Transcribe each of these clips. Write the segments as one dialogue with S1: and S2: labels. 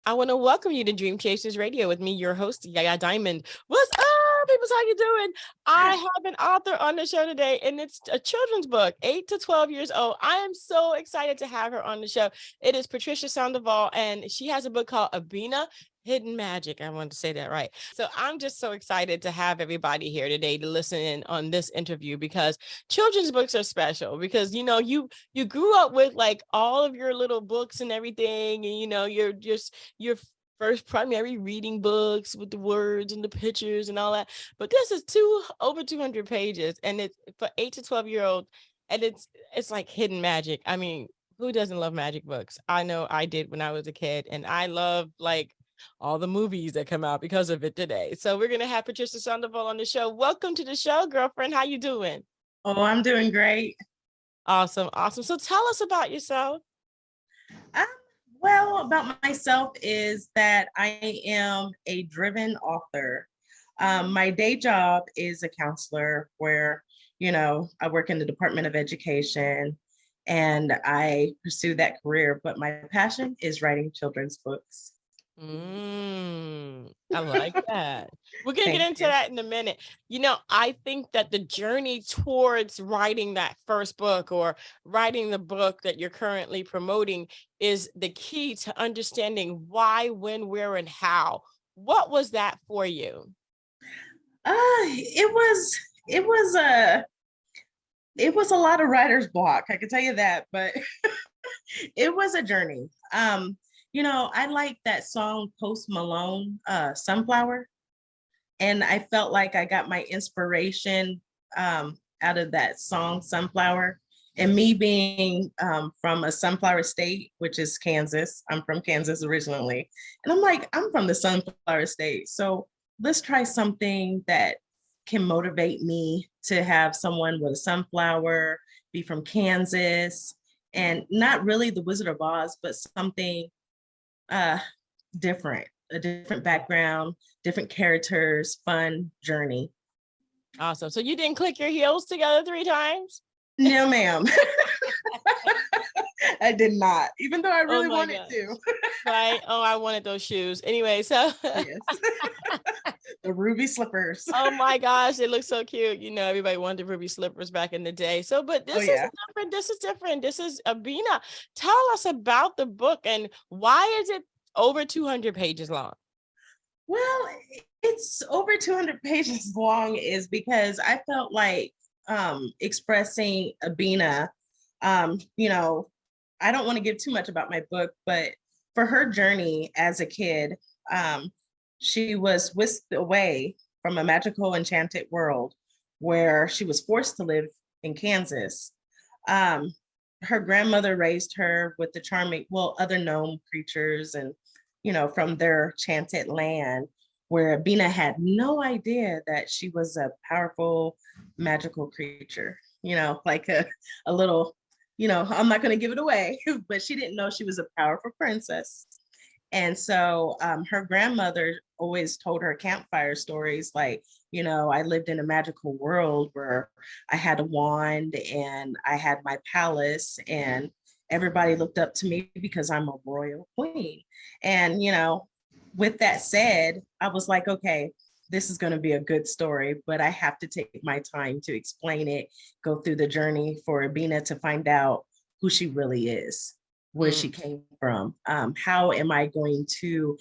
S1: I want to welcome you to Dream Chasers Radio with me, your host, Yaya Diamond. What's up, people? How you doing? I have an author on the show today, and it's a children's book, 8 to 12 years old. I am so excited to have her on the show. It is Patricia Sandoval, and she has a book called Ebena, Hidden Magic. I wanted to say that right. So I'm just so excited to have everybody here today to listen in on this interview because children's books are special because, you grew up with like all of your little books and everything, and, you're just your first primary reading books with the words and the pictures and all that. But this is over 200 pages, and it's for 8 to 12-year-old, and it's like hidden magic. I mean, who doesn't love magic books? I know I did when I was a kid, and I love like all the movies that come out because of it today. So we're gonna have Patricia Sandoval on the show. Welcome to the show, girlfriend. How you doing?
S2: Oh, I'm doing great.
S1: Awesome. So tell us about yourself.
S2: Um, well, about myself is that I am a driven author. My day job is a counselor where, I work in the Department of Education and I pursue that career, but my passion is writing children's books.
S1: I like that. We're going to get
S2: Thank
S1: into
S2: you.
S1: that in a minute. I think that the journey towards writing that first book or writing the book that you're currently promoting is the key to understanding why, when, where, and how. What was that for you?
S2: It was a lot of writer's block, I can tell you that, but it was a journey. I like that song Post Malone, Sunflower. And I felt like I got my inspiration out of that song, Sunflower. And me being from a sunflower state, which is Kansas. I'm from Kansas originally. And I'm like, I'm from the sunflower state. So let's try something that can motivate me to have someone with a sunflower, be from Kansas, and not really the Wizard of Oz, but something different, a different background, different characters, fun journey.
S1: Awesome. So you didn't click your heels together 3 times?
S2: No, ma'am. I did not, even though I really wanted to.
S1: Right. Oh, I wanted those shoes. Anyway, so
S2: yes. The ruby slippers.
S1: Oh my gosh, they look so cute. Everybody wanted the ruby slippers back in the day. So, but this is different. This is different. This is Ebena. Tell us about the book and why is it over 200 pages long?
S2: Well, it's over 200 pages long is because I felt like expressing Ebena, I don't want to give too much about my book, but for her journey as a kid, she was whisked away from a magical, enchanted world where she was forced to live in Kansas. Her grandmother raised her with the charming, other gnome creatures and, from their enchanted land, where Ebena had no idea that she was a powerful, magical creature, like a little, I'm not going to give it away, but she didn't know she was a powerful princess. And so her grandmother always told her campfire stories like, I lived in a magical world where I had a wand and I had my palace and everybody looked up to me because I'm a royal queen. And, with that said, I was like, okay, this is going to be a good story, but I have to take my time to explain it, go through the journey for Ebena to find out who she really is, where she came from. How am I going to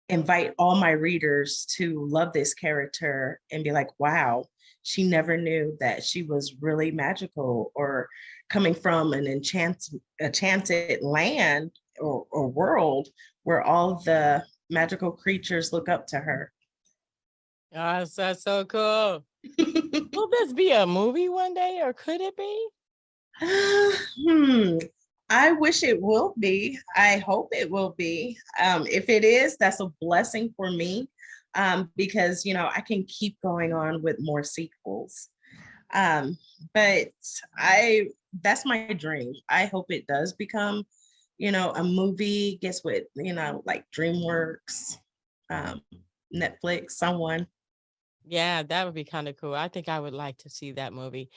S2: invite all my readers to love this character and be like, wow, she never knew that she was really magical or coming from an enchanted land or world where all the magical creatures look up to her.
S1: Gosh, that's so cool. Will this be a movie one day or could it be?
S2: I wish it will be. I hope it will be. If it is, that's a blessing for me because, I can keep going on with more sequels. But that's my dream. I hope it does become, a movie, gets with, like DreamWorks, Netflix, someone.
S1: Yeah, that would be kind of cool. I think I would like to see that movie.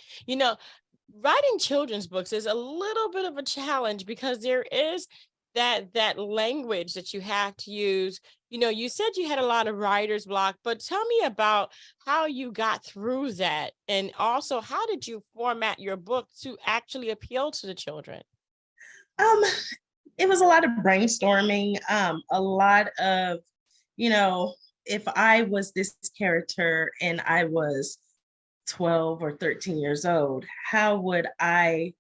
S1: Writing children's books is a little bit of a challenge because there is that language that you have to use. You said you had a lot of writer's block, but tell me about how you got through that. And also, how did you format your book to actually appeal to the children?
S2: Um, it was a lot of brainstorming, a lot of, you know, if I was this character and I was 12 or 13 years old, how would I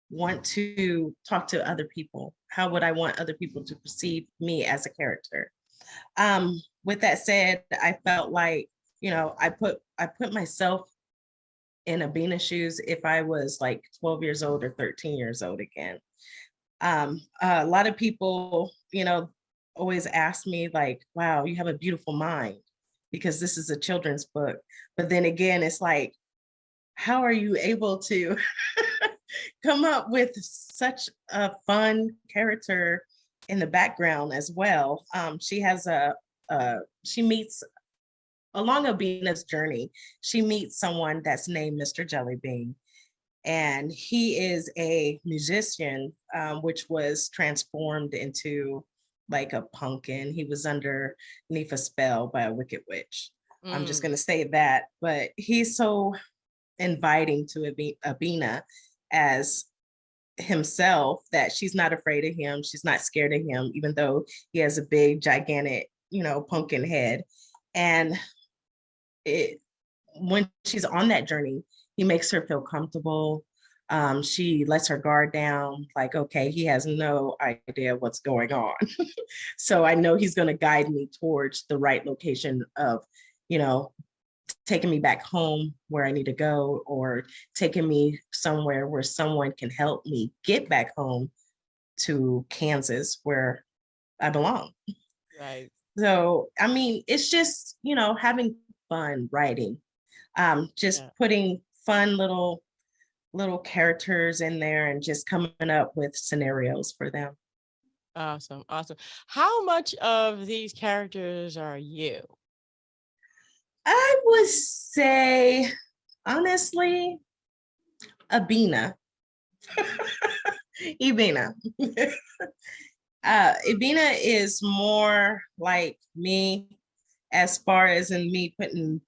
S2: want to talk to other people? How would I want other people to perceive me as a character? With that said, I felt like, I put myself in Ebena shoes if I was like 12 years old or 13 years old again. A lot of people, always ask me like, wow, you have a beautiful mind because this is a children's book. But then again, it's like, how are you able to come up with such a fun character in the background as well? She has she meets along Abena's journey, she meets someone that's named Mr. Jellybean. And he is a musician, which was transformed into like a pumpkin. He was underneath a spell by a wicked witch. I'm just
S1: Mm,
S2: going to say that. But he's so inviting to Ebena as himself that she's not afraid of him. She's not scared of him, even though he has a big, gigantic, pumpkin head. And it when she's on that journey, he makes her feel comfortable. She lets her guard down, like, okay, he has no idea what's going on. So I know he's going to guide me towards the right location of, you know, taking me back home where I need to go, or taking me somewhere where someone can help me get back home to Kansas where I belong.
S1: right.
S2: So, I mean, it's just, having fun writing, just
S1: Yeah.
S2: putting fun little characters in there and just coming up with scenarios for them.
S1: Awesome. Awesome. How much of these characters are you?
S2: I would say, honestly, Ebena. Ebena. Ebena is more like me as far as in me putting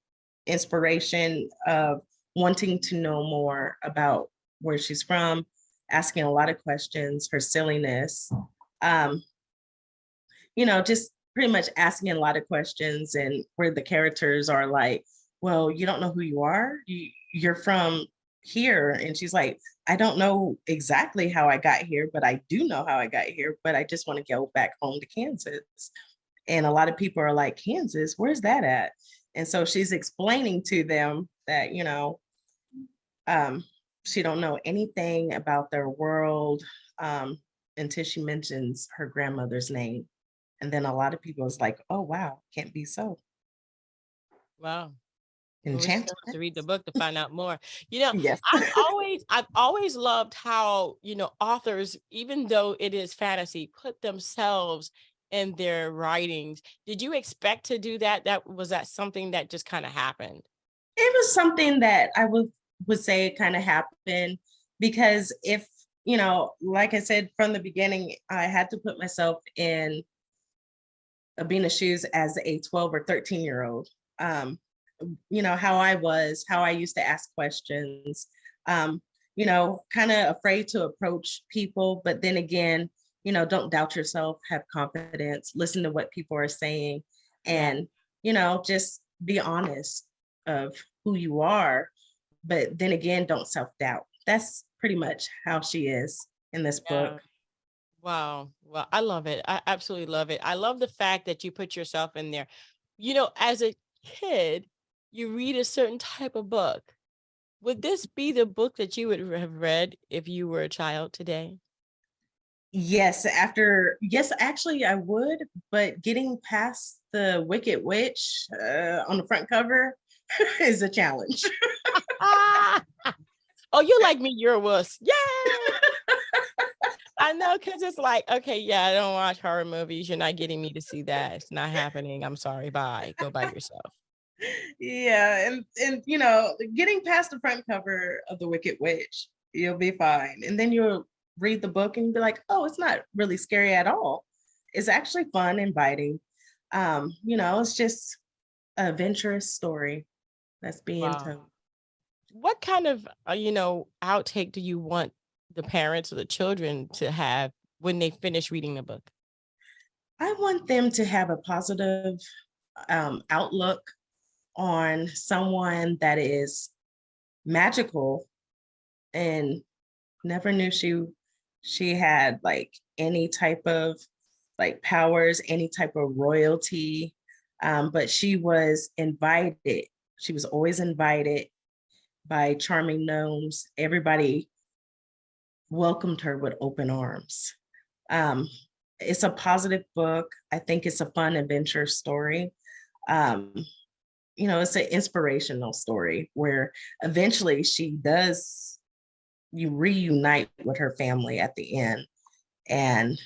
S2: inspiration of wanting to know more about where she's from, asking a lot of questions, her silliness, um, just pretty much asking a lot of questions, and where the characters are like, well, you don't know who you are. You're from here. And she's like, I don't know exactly how I got here, but I do know how I got here, but I just want to go back home to Kansas. And a lot of people are like, Kansas, where's that at? And so she's explaining to them that, um, she don't know anything about their world, until she mentions her grandmother's name. And then a lot of people is like, oh, wow, can't be so.
S1: Wow. Well, we still have
S2: Enchantment.
S1: to read the book to find out more. You know,
S2: Yes.
S1: I've always loved how, authors, even though it is fantasy, put themselves in their writings. Did you expect to do that? Was that something that just kind of happened?
S2: It was something that I would say kind of happened, because if, like I said from the beginning, I had to put myself in Abina's shoes as a 12 or 13-year-old. Um, how I used to ask questions, kind of afraid to approach people, but then again, don't doubt yourself, have confidence, listen to what people are saying,
S1: Yeah.
S2: and, just be honest of who you are. But then again, don't self-doubt. That's pretty much how she is in this
S1: Yeah.
S2: book.
S1: Wow. Well, I love it. I absolutely love it. I love the fact that you put yourself in there. As a kid, you read a certain type of book. Would this be the book that you would have read if you were a child today?
S2: Yes, actually, I would, but getting past the Wicked Witch on the front cover is a challenge.
S1: Ah! Oh, you like me, you're a wuss. Yay! I know, because it's like, okay, yeah, I don't watch horror movies. You're not getting me to see that. It's not happening. I'm sorry. Bye. Go by yourself.
S2: Yeah, and getting past the front cover of the Wicked Witch, you'll be fine, and then you'll read the book and be like, oh, it's not really scary at all. It's actually fun, inviting. It's just an adventurous story that's being
S1: Wow.
S2: told.
S1: What kind of, outtake do you want the parents or the children to have when they finish reading the book?
S2: I want them to have a positive outlook on someone that is magical and never knew she had like any type of like powers, any type of royalty. But she was invited. She was always invited by charming gnomes. Everybody welcomed her with open arms. Um, it's a positive book. I think it's a fun adventure story. Um, it's an inspirational story where eventually she does you reunite with her family at the end. And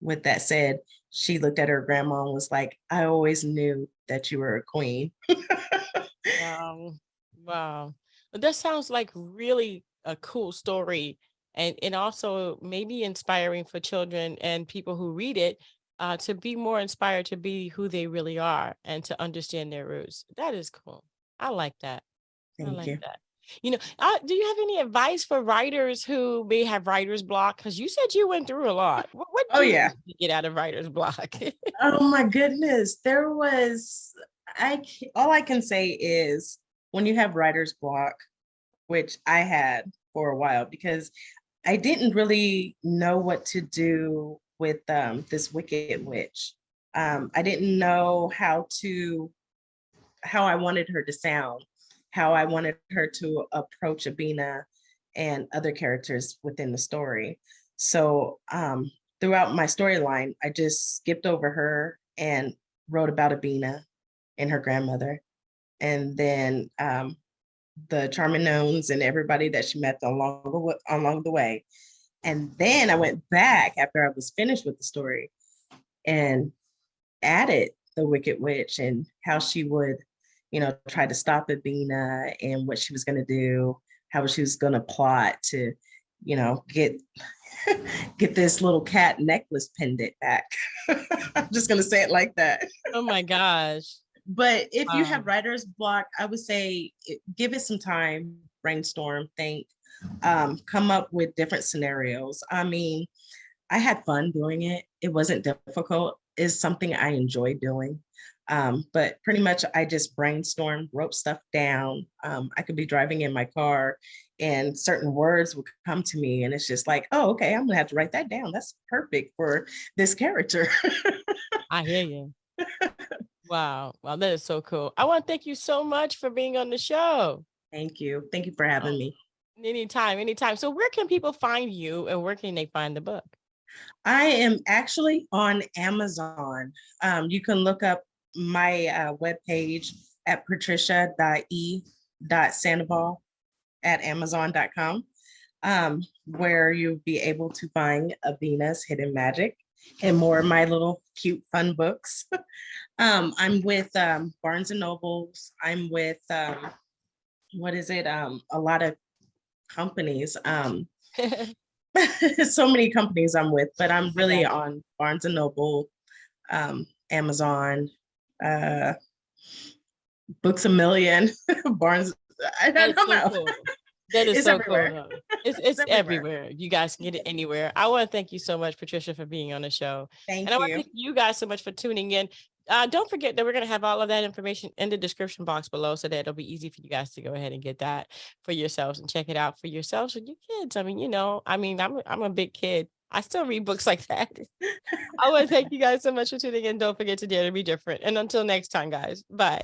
S2: with that said, she looked at her grandma and was like, I always knew that you were a queen.
S1: Wow. Wow. But that sounds like really a cool story, and also maybe inspiring for children and people who read it, to be more inspired to be who they really are and to understand their roots. That is cool. I like that. I
S2: Thank
S1: like
S2: you.
S1: that. Do you have any advice for writers who may have writer's block? Because you said you went through a lot. What
S2: Oh
S1: do you
S2: yeah.
S1: do to get out of writer's block?
S2: Oh my goodness. There was all I can say is when you have writer's block, which I had for a while because I didn't really know what to do with this wicked witch. I didn't know how I wanted her to sound, how I wanted her to approach Ebena and other characters within the story. So throughout my storyline, I just skipped over her and wrote about Ebena and her grandmother. And then the charming gnomes and everybody that she met along the way. And then I went back after I was finished with the story and added the Wicked Witch and how she would, try to stop Ebena and what she was going to do, how she was going to plot to, get get this little cat necklace pendant back. I'm just going to say it like that.
S1: Oh my gosh.
S2: But if you
S1: Wow.
S2: have writer's block, I would say give it some time, brainstorm, think, come up with different scenarios. I mean, I had fun doing it. It wasn't difficult. It's something I enjoy doing. But pretty much I just brainstormed, wrote stuff down. I could be driving in my car and certain words would come to me. And it's just like, oh, okay, I'm gonna have to write that down. That's perfect for this character.
S1: I hear you. Wow. Wow, that is so cool. I want to thank you so much for being on the show.
S2: Thank you. Thank you for having
S1: Oh,
S2: me.
S1: anytime, anytime. So where can people find you and where can they find the book?
S2: I am actually on Amazon. You can look up my webpage at patricia.e.sandoval at amazon.com, where you'll be able to find Abena's Hidden Magic and more of my little cute fun books. I'm with Barnes and Nobles. I'm with, what is it? A lot of companies. So many companies I'm with, but I'm
S1: I
S2: really
S1: got you.
S2: on Barnes and Noble, Amazon, uh, Books a Million, Barnes. I
S1: That is
S2: don't
S1: so
S2: know.
S1: cool. That is
S2: It's
S1: so cool,
S2: everywhere.
S1: though.
S2: It's
S1: It's
S2: everywhere.
S1: everywhere. You guys can get it anywhere. I want to thank you so much, Patricia, for being on the show. And
S2: Thank
S1: I want to
S2: you.
S1: thank you guys so much for tuning in. Don't forget that we're going to have all of that information in the description box below so that it'll be easy for you guys to go ahead and get that for yourselves and check it out for yourselves with your kids. I mean, I'm a big kid. I still read books like that. I want to thank you guys so much for tuning in. Don't forget to dare to be different. And until next time, guys, bye.